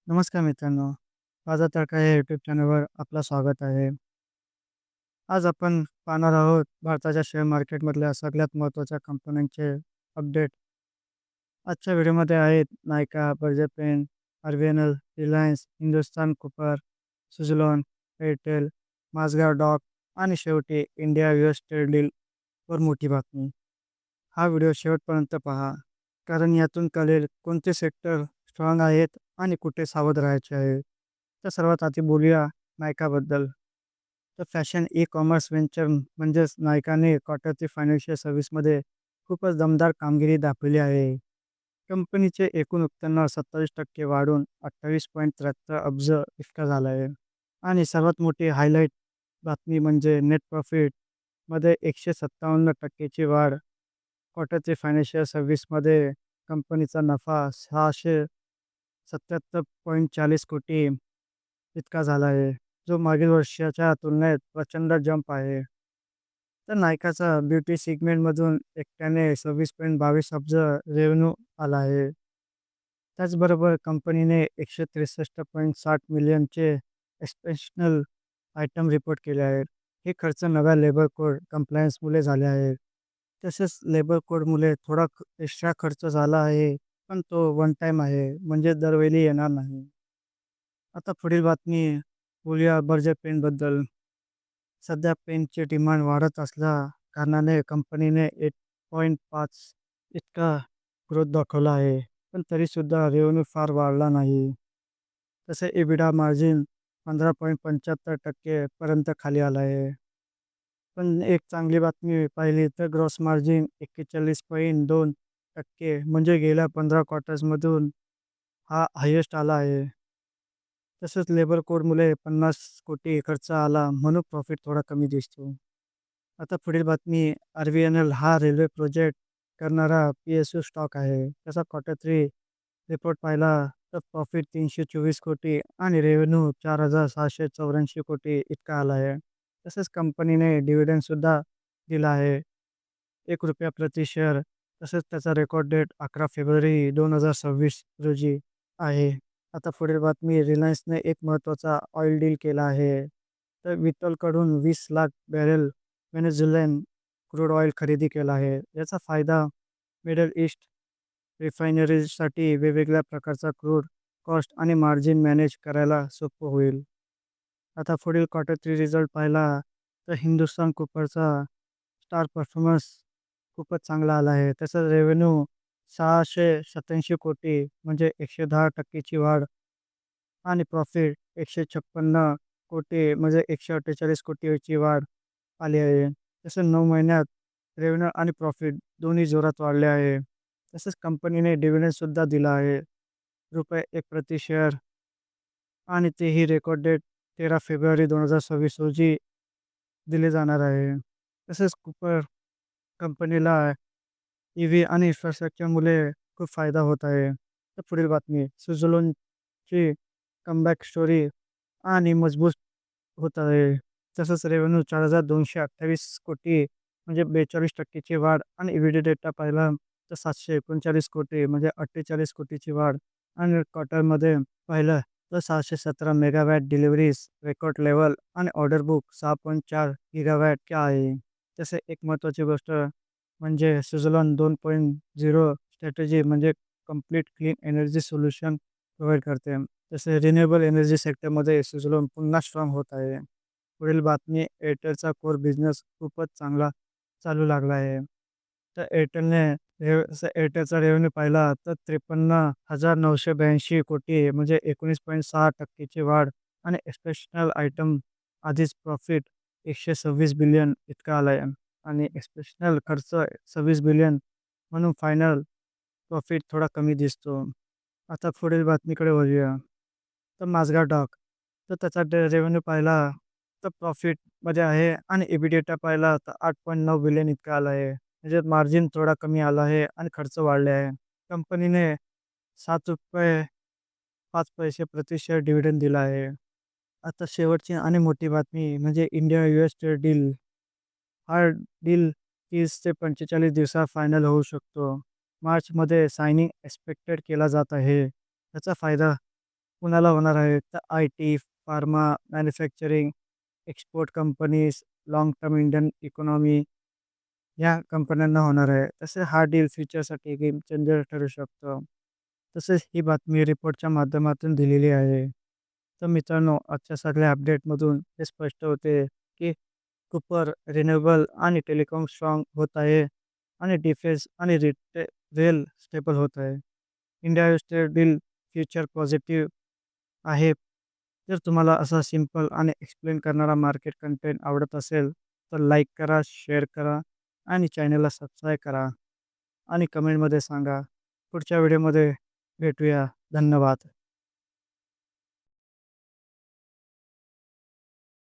नमस्कार मित्रांनो. माझा तडका या यूट्यूब चॅनलवर आपलं स्वागत आहे. आज आपण पाहणार आहोत भारताच्या शेअर मार्केटमधल्या सगळ्यात महत्त्वाच्या कंपन्यांचे अपडेट. आजच्या व्हिडिओमध्ये आहेत नायका, बजाज पेन, RVNL, Reliance, Hindustan copper, Suzlon, Airtel, Mazagon dock आणि शेवटी इंडिया यूएस ट्रेड डीलवर मोठी बातमी. हा व्हिडिओ शेवटपर्यंत पहा, कारण यातून कळेल कोणते सेक्टर स्ट्रॉंग आहेत आणि कुठे सावध राहायचे आहे. तर सर्वात आधी बोलूया नायकाबद्दल. तर फॅशन ई-कॉमर्स व्हेंचर म्हणजेच नायकाने क्वार्टर 3 फायनान्शियल सर्व्हिसमध्ये खूपच दमदार कामगिरी दाखवली आहे. कंपनीचे एकूण उत्पन्न 27% वाढून 28.73 अब्ज इतका झाला आहे. आणि सर्वात मोठी हायलाईट बातमी म्हणजे नेट प्रॉफिटमध्ये 157% ची वाढ. क्वार्टर 3 फायनान्शियल सर्व्हिसमध्ये कंपनीचा नफा 677.40 कोटी इतका झाला आहे, जो मागील वर्षाच्या तुलनेत प्रचंड जंप आहे. तर नायकाचा ब्युटी सेगमेंटमधून एकट्याने 26.22 अब्ज रेव्हेन्यू आला आहे. त्याचबरोबर कंपनीने 163.60 मिलियनचे एक्सपेन्शनल आयटम रिपोर्ट केले आहेत. हे खर्च नव्या लेबर कोड कंप्लायन्समुळे झाले आहेत. तसेच लेबर कोडमुळे थोडा एक्स्ट्रा खर्च झाला आहे, पण तो वन टाईम आहे, म्हणजे दरवेळी येणार नाही. आता पुढील बातमी बोलूया बर्जर पेनबद्दल. सध्या पेनची डिमांड वाढत असल्या कारणाने कंपनीने 8.5 इतका ग्रोथ दाखवला आहे. पण तरीसुद्धा रेव्हेन्यू फार वाढला नाही. तसे EBITDA मार्जिन 15.75% पर्यंत खाली आला आहे. पण एक चांगली बातमी पाहिली तर ग्रॉस मार्जिन 41.2% म्हणजे गेल्या 15 क्वार्टर्समधून हा हायेस्ट आला आहे. तसंच लेबर कोडमुळे 50 कोटी खर्च आला म्हणून प्रॉफिट थोडा कमी दिसतो. आता पुढील बातमी आर-बी-एन-एल हा रेल्वे प्रोजेक्ट करणारा पी-एस-यू स्टॉक आहे. त्याचा क्वार्टर 3 रिपोर्ट पाहिला तर प्रॉफिट 324 कोटी आणि रेव्हेन्यू 4,684 कोटी इतका आला आहे. तसेच कंपनीने डिव्हिडंडसुद्धा दिला आहे, ₹1 प्रति शेअर. तसेच त्याचा रेकॉर्ड डेट 11 फेब्रुवारी 2026 रोजी आहे. आता पुढील बातमी रिलायन्सने एक महत्त्वाचा ऑइल डील केला आहे. तर विटलकडून 20 lakh Barré Venezuelan crude oil खरेदी केला आहे. याचा फायदा मिडल ईस्ट रिफायनरीजसाठी वेगवेगळ्या प्रकारचा क्रूड कॉस्ट आणि मार्जिन मॅनेज करायला सोपं होईल. आता पुढील क्वार्टर 3 रिझल्ट पाहिला तर हिंदुस्तान कॉपरचा स्टार परफॉर्मन्स खूपच चांगला आला आहे. त्याचा रेव्हेन्यू 687 कोटी म्हणजे 110% ची वाढ आणि प्रॉफिट 156 कोटी म्हणजे 148 कोटीची वाढ आली आहे. तसं 9 महिन्यात रेव्हेन्यू आणि प्रॉफिट दोन्ही जोरात वाढले आहे. तसेच कंपनीने डिव्हिडंडसुद्धा दिला आहे, ₹1 प्रति शेअर आणि तेही रेकॉर्ड डेट 13 फेब्रुवारी 2026 रोजी दिले जाणार आहे. तसेच कूपर कंपनीला EV आणि इन्फ्रास्ट्रक्चरमुळे खूप फायदा होत आहे. तर पुढील बातमी सुझलॉनची कमबॅक स्टोरी आणि मजबूत होत आहे. तसंच रेव्हेन्यू 4,228 कोटी म्हणजे 42% ची वाढ आणि EBITDA डेटा पाहिला तर 739 कोटी म्हणजे 48 कोटीची वाढ आणि क्वार्टरमध्ये पाहिलं तर 617 मेगावॅट डिलिव्हरीज रेकॉर्ड लेव्हल आणि ऑर्डर बुक 6.4 गिगावॅटचे आहे. तसे एक महत्त्वाची गोष्ट म्हणजे सुझलॉन 2.0 स्ट्रॅटेजी म्हणजे complete clean energy solution provide करते. तसे रिन्युएबल एनर्जी सेक्टरमध्ये सुझलॉन पुन्हा स्ट्राँग होत आहे. पुढील बातमी एअरटेलचा कोर बिझनेस खूपच चांगला चालू लागला आहे. तर एअरटेलचा रेव्हेन्यू पाहिला तर 53,982 कोटी म्हणजे 19.6% ची वाढ आणि एक्सपेन्शनल आयटम आधीच प्रॉफिट 126 बिलियन इतका आला आहे आणि एक्सपेन्शनल खर्च 26 बिलियन म्हणून फायनल प्रॉफिट थोडा कमी दिसतो. आता पुढील बातमीकडे वळूया. तर माझगाव डॉक तर त्याचा रेव्हेन्यू पाहिला तर प्रॉफिटमध्ये आहे आणि EBITDA पाहिला तर 8.9 बिलियन इतका आला आहे. म्हणजे मार्जिन थोडा कमी आला आहे आणि खर्च वाढले आहे. कंपनीने ₹7.05 प्रति शेअर डिव्हिडंड दिला आहे. आता शेवटची आणि मोठी बातमी म्हणजे इंडिया यूएस ट्रेड डील. हा डील 30 ते 45 दिवसात फायनल होऊ शकतो. मार्चमध्ये सायनिंग एक्स्पेक्टेड केला जात आहे. त्याचा फायदा कुणाला होणार आहे तर IT, pharma, manufacturing, export companies, long term Indian economy या कंपन्यांना होणार आहे. तसे हा डील फ्युचरसाठी गेम चेंजर ठरू शकतो. तसेच ही बातमी रिपोर्टच्या माध्यमातून दिलेली आहे. तर मित्रांनो, आजच्या सगळ्या अपडेटमधून हे स्पष्ट होते की कुपर, रिन्युएबल आणि टेलिकॉम स्ट्रॉंग होत आहे आणि डिफेन्स आणि रेल स्टेबल होत आहे. India US deal future positive आहे. जर तुम्हाला असा सिंपल आणि एक्सप्लेन करणारा मार्केट कंटेंट आवडत असेल, तर लाईक करा, शेअर करा आणि चॅनलला सबस्क्राईब करा आणि कमेंटमध्ये सांगा. पुढच्या व्हिडिओमध्ये भेटूया. धन्यवाद.